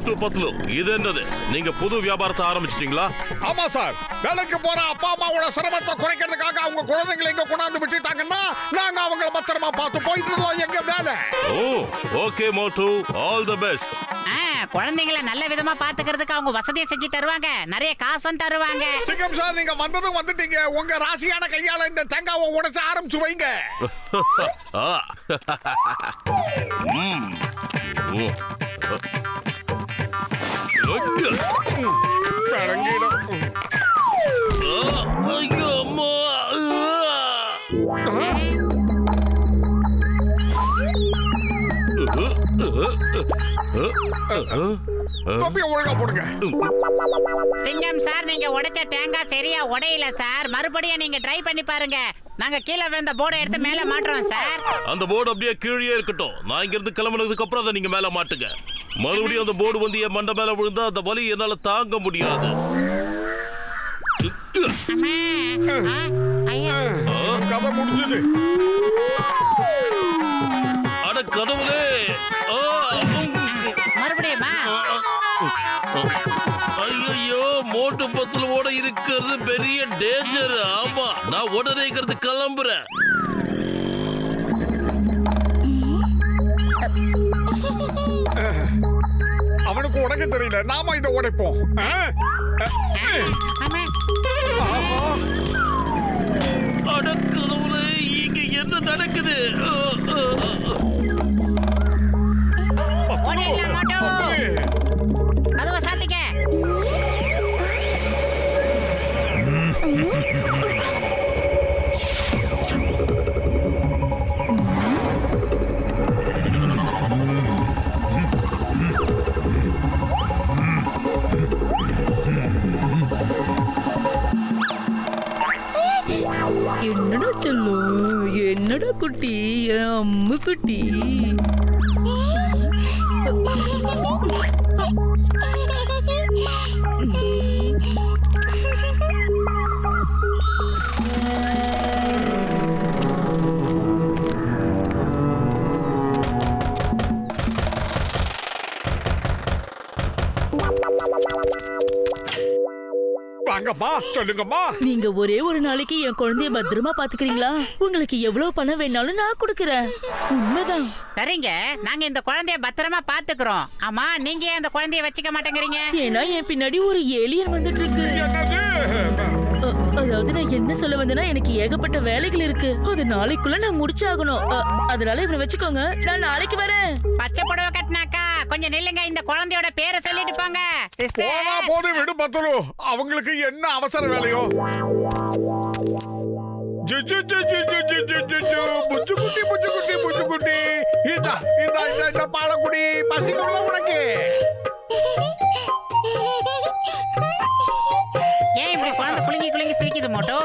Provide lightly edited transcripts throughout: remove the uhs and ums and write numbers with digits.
மோட்டு பத்லு, இது என்னது? நீங்க புது வியாபாரத்தை ஆரம்பிச்சிட்டீங்களா? ஆமா சார், வேலைக்கு போற அப்பா அம்மாவோட சிரமத்தை குறைக்கிறதுக்காக அவங்க குழந்தைங்களை இங்க கொண்டாந்து விட்டுட்டாங்கன்னா நாங்க அவங்கள பத்திரமா பார்த்து போயிட்டு எங்க வேலை. ஓ, okay Motu, all the best. குழந்தைங்களை நல்ல விதமா பாத்துக்கிறதுக்கு அவங்க வசதியை செஞ்சு தருவாங்க, நிறைய காசும் தருவாங்க. சிங்கம் சார், நீங்க வந்ததும் வந்துட்டீங்க. உங்க ராசியான கையால இந்த தேங்காவை உடைச்சு ஆரம்பிச்சு வைங்க. ஐயோ அம்மா. ஒழுங்கா போடுங்க. சிங்கம் சார், நீங்க உடைச்ச தேங்காய் சரியா உடையல சார். மறுபடியும் நீங்க ட்ரை பண்ணி பாருங்க. நாங்க கீழே விழுந்த போர்டை எடுத்து மேல மாட்டுறோம் சார். அந்த போர்டு அப்படியே கீழே இருக்கட்டும். நான் இங்க இருந்து கிளம்பினதுக்கு அப்புறம் அதை நீங்க மேல மாட்டுங்க. மறுபடியும் அந்த போர்டு வந்து என் மண்டை மேல விழுந்தா அந்த வலி என்னால தாங்க முடியாது. கதை முடிஞ்சது. அட கடவுளே, மறுபடியுமா? ஐயோ, மோட்டு பத்துல இருக்கிறது பெரிய டேஞ்சர். ஆமா, நான் உடனே கிளம்புறேன். அவனுக்கு உடைக்க தெரியல, நாம இதை உடைப்போம். அட கடவுளே, இங்க என்ன நடக்குது? அதுவா சாத்திக்க. என்னடா செல்லும், என்னடா குட்டி, அம்மு குட்டி. சொல்லுங்கம்மா. நீங்க ஒரே ஒரு நாளைக்கு என் குழந்தைய பத்திரமா பாத்துக்கிறீங்களா? உங்களுக்கு எவ்வளவு பணம் வேணாலும் நான் கொடுக்கறேன். உண்மைதான். சரிங்க, நாங்க இந்த குழந்தைய பத்திரமா பாத்துக்கிறோம். ஆமா, நீங்க ஏன் அந்த குழந்தைய வச்சுக்க மாட்டேங்கிறீங்க? ஏன்னா என் பின்னாடி ஒரு ஏலியன் வந்துட்டு இருக்கு. அதாவது நான் என்ன சொல்ல வந்தேன்னா, எனக்கு ஏகப்பட்ட வேலைகள் இருக்கு. அது நாளைக்குள்ள நான் முடிச்சாகணும். அதனால இவனை வச்சுக்கோங்க, நான் நாளைக்கு வரேன். பச்சை புடவை கட்டினாக்கா கொஞ்சம் நில்லுங்க. இந்த குழந்தையோட பேரை சொல்லிட்டு போங்க. போதும் விடு பத்தலு, அவங்களுக்கு என்ன அவசர வேலையோ. புச்சுக்குட்டி இந்த பாலக்குடி பசிக்குள்ள உனக்கு. ஏன் இப்படி குழந்தை குலுங்கி குலுங்கி சிரிக்குது மோட்டோ?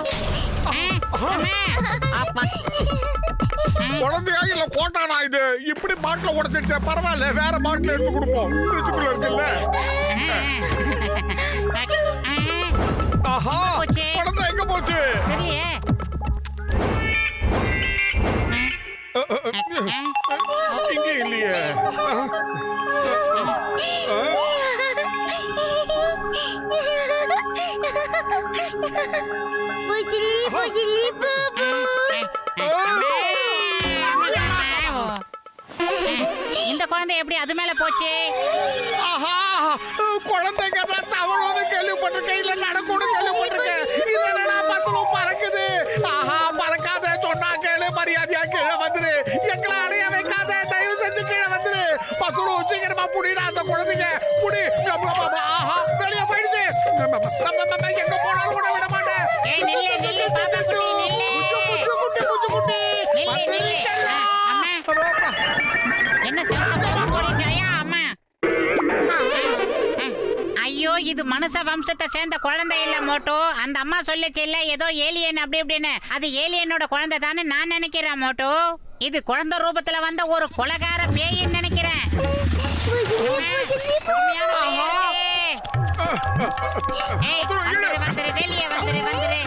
குழந்தையா இல்ல கோட்டானா இது? இப்படி பாட்டில உடைச்சிருச்ச, பரவாயில்ல, வேற பாட்டில எடுத்து கொடுப்போம். ஃப்ரிட்ஜுக்குள்ள இருக்குல்ல. ஆஹா, குழந்தை எங்க போச்சு? தெரியலையே. இங்க இல்லையே. இந்த குழந்தை எப்படி அது மேல போச்சு? ஆஹா, குழந்தைங்க தவளோடு கேள்விப்பட்டிருக்கேன், இல்ல நடக்கூட கேள்விப்பட்டிருக்கேன். இதெல்லாம் பத்தலும் பறக்குது. ஆஹா, பறக்காத சொன்னா கேளு, மரியாதையா கீழே வந்துரு. எங்களை அடைய வைக்காத, தயவு செஞ்சு கீழே வந்துரு. பசலும் சீக்கிரமா புடிடா அந்த குழந்தைங்க, புடி. ஆஹா, வெளியே போயிடுச்சு. எங்க போனாலும் கூட விட மாட்டேன். என்ன ஓடிட்டாயா அம்மா? ஐயோ, இது மனுஷ வம்சத்தை சேர்ந்த குழந்தை இல்ல மோட்டோ. அந்த அம்மா சொல்லிச்சு இல்ல, ஏதோ ஏலியன் அப்படி இப்படின்னு. அது ஏலியனோட குழந்தை தானே நான் நினைக்கிறேன் மோட்டோ. இது குழந்தை ரூபத்துல வந்த ஒரு கொலைகார பேயின்னு நினைக்கிறேன். வந்துரு, வெளியே வந்துரு, வந்துரு.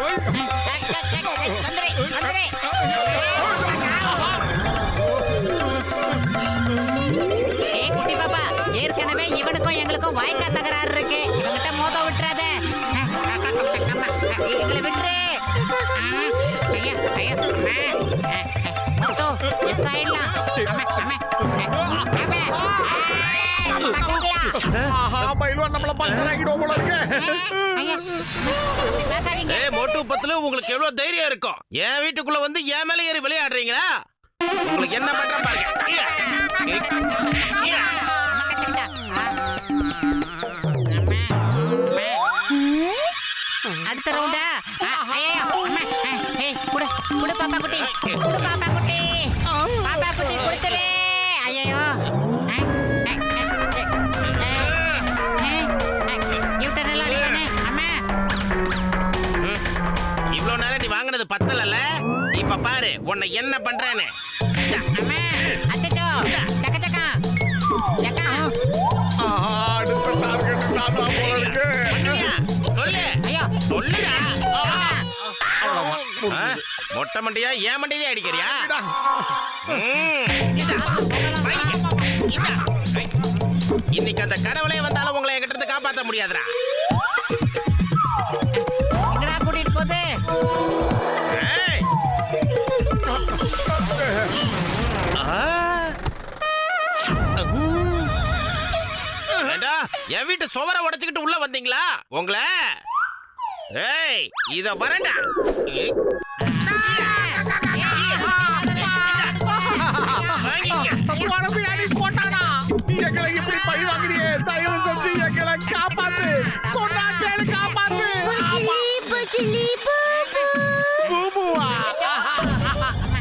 குட்டி பாப்பா, ஏற்கனவே இவனுக்கும் எங்களுக்கும் இருக்கு. இவங்கிட்ட மோத விட்டுறாத. எங்களை விட்டுரு. ஐயா ஐயா மோட்டோ எஸ் ஆயிடலாம். ஆஹா பயில்வான் நம்மள பஞ்சராக்கிடுவோம் போல இருக்கு. ஏய் மோட்டு பத்துல உங்களுக்கு எவ்வளவு தைரியம் இருக்கும்? என் வீட்டுக்குள்ள வந்து என் மேல ஏறி விளையாடுறீங்களா? உங்களுக்கு என்ன பண்றேன் பாருங்க. அடுத்த ரவுண்டா? ஐயோ அம்மா. ஏய் குடு குடு பாப்பா குட்டி. குடு பாப்பா குட்டி. பாப்பா குட்டி குடுத்துரு. ஐயோ இவ்வளவு நேரம் நீ வாங்கினது பத்தலல்ல? இப்ப பாரு உன்னை என்ன பண்றேன்னு. ஆஹா அடுத்த டார்கெட் நான் தான் போல இருக்கு. சொல்லு சொல்லுடா. மொட்டை மண்டியா ஏன் மண்டியிலே அடிக்கிறியா? இன்னைக்கு அந்த கடவுளே வந்தாலும் உங்களை என்கிட்ட இருந்து காப்பாற்ற முடியாதுடா. கூட்டிட்டு போகுது. என் வீட்டு சுவரை உடைச்சுக்கிட்டு உள்ள வந்தீங்களா? உங்களை ஏய் இத வரண்டா. போட்டானா எங்களை இப்படி பழி வாங்குறியே, தயவு செஞ்சு எங்களை காப்பாத்து. சொன்னா கேளு, காப்பாத்து. பூபுவா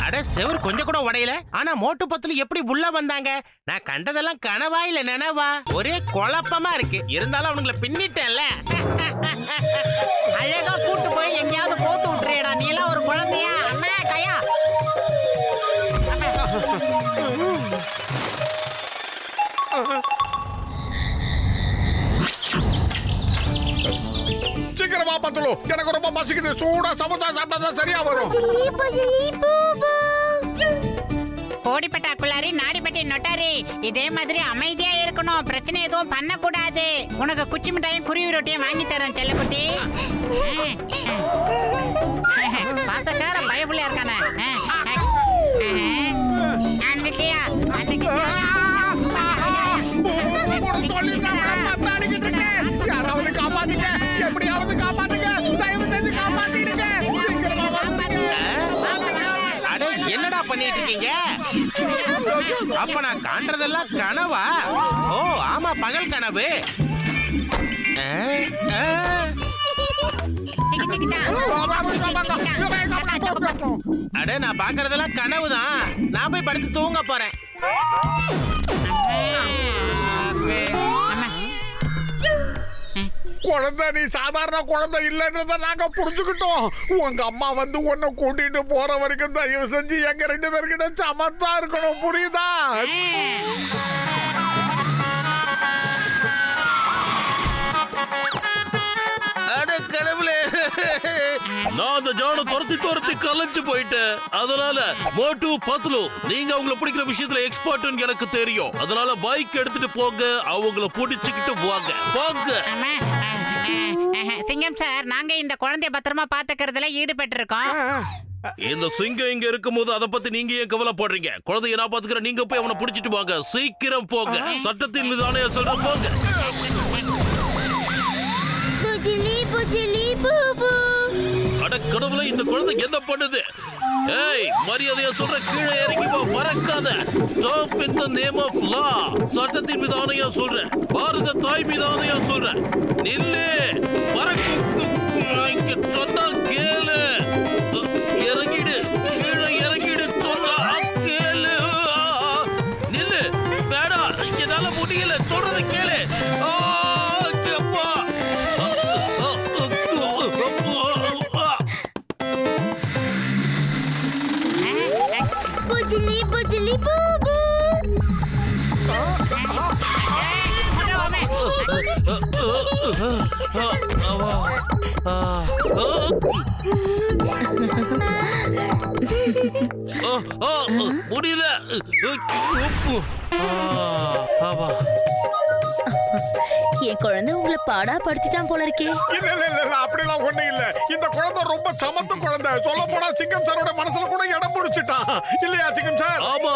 அட செவர் கொஞ்சம் கூட உடையல. ஆனா மோட்டு பத்துல எப்படி உள்ள வந்தாங்க? நான் கண்டதெல்லாம் கனவா இல்ல நினைவா? ஒரே குழப்பமா இருக்கு. இருந்தாலும் அவனுங்களை பின்னிட்டேன்ல. அழகா கூட்டு போய் எங்கேயாவது போத்து விட்டுறேடா. நீ எல்லாம் ஒரு குழந்தையா? அம்மா கையா சீக்கிரமா பத்தலோ, எனக்கு ரொம்ப பசிக்குது. சூடா சமோசா சாப்பிட்டா சரியா வரும். கோடிப்பட்ட குள்ளாரி நாடிப்பட்டி நொட்டாரி, இதே மாதிரி அமைதியா இருக்கணும். பிரச்சனை எதுவும் பண்ண கூடாது. உனக்கு குச்சி மிட்டாயும் குருவி ரொட்டியும் வாங்கி தரேன் செல்லக்குட்டி. பாசக்கார பயப்புள்ளையா இருக்கானே. யாராவது காப்பாத்துங்க, எப்படியாவது காப்பாத்துங்க. தயவு செஞ்சு காப்பாத்திடுங்க. அட என்னடா பண்ணிட்டு இருக்கீங்க? அப்ப நான் காண்றதெல்லாம் கனவா? ஓ ஆமா பகல் கனவு. அட நான் பாக்குறதெல்லாம் கனவுதான். நான் போய் படுத்து தூங்க போறேன். குழந்தை நீ சாதாரண குழந்தை இல்லைன்றத நாங்க புரிஞ்சுக்கிட்டோம். உங்க அம்மா வந்து உன்னை கூட்டிட்டு போற வரைக்கும் தயவு செஞ்சு எங்க 2 பேர்கிட்ட சமத்தா இருக்கணும், புரியுதா? அட கடவுளே, நான் அந்த ஜான துரத்தி கலைஞ்சு போயிட்டேன். அதனால மோட்டு பத்லு நீங்க அவங்கள பிடிக்கிற விஷயத்துல எக்ஸ்பர்ட்னு எனக்கு தெரியும். அதனால பைக் எடுத்துட்டு போங்க, அவங்கள பிடிச்சுக்கிட்டு போங்க போங்க. சிங்கம் சார், நாங்க இந்த குழந்தைய பத்திரமா பாத்துக்கிறதுல ஈடுபட்டு இருக்கோம். இந்த சிங்கம் இங்க இருக்கும்போது அதை பத்தி நீங்க ஏன் கவலைப்படுறீங்க? குழந்தைய நான் பாத்துக்கிறேன், நீங்க போய் அவனை பிடிச்சிட்டு போங்க. சீக்கிரம் போங்க. சட்டத்தின் மீது ஆணைய சொல்றேன், போங்க. அட கடவுளே, இந்த குழந்தை என்ன பண்ணுது? ஏய் மரியாதையா சொல்ற, கீழே இறங்கி போ, பறக்காத. Stop in the name of law. சட்டத்தின் மீது ஆணையா சொல்றேன், பாரத தாய் மீது ஆணையா சொல்றேன், நில்லு. பறக்கு, இங்க சொன்னால் கேளு. இறங்கிடு, கீழே இறங்கிடு, சொன்னா கேளு. நில்லு, வேடா, என்னால முடியல, சொல்றத கேளு. முடியல. என் குழந்தை உங்களை பாடா படுத்திட்டான் போல இருக்கே. இல்ல இல்ல இல்ல அப்படிலாம் ஒண்ணு இல்ல. இந்த குழந்தை ரொம்ப சமத்து குழந்தை. சொல்ல போனா சிங்கம் சாரோட மனசுல கூட இடம் பிடிச்சிட்டான். இல்லையா சிங்கம் சார்? ஆமா,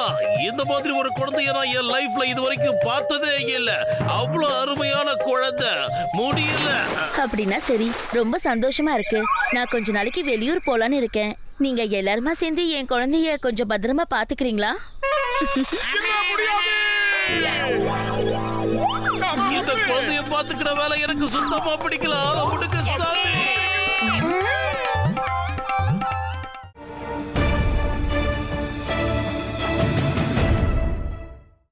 இந்த மாதிரி ஒரு குழந்தைய நான் என் லைஃப்ல இது வரைக்கும் பார்த்ததே இல்ல. அவ்வளவு அருமையான குழந்தை. முடியல. அப்படின்னா சரி, ரொம்ப சந்தோஷமா இருக்கு. நான் கொஞ்ச நாளைக்கு வெளியூர் போலான்னு இருக்கேன். நீங்க எல்லாருமா சேர்ந்து என் குழந்தைய கொஞ்சம் பத்திரமா பாத்துக்கிறீங்களா? இந்த குழந்தைய பாத்துக்கிற வேலை எனக்கு சுத்தமா பிடிக்கல. ஆள விடுங்க.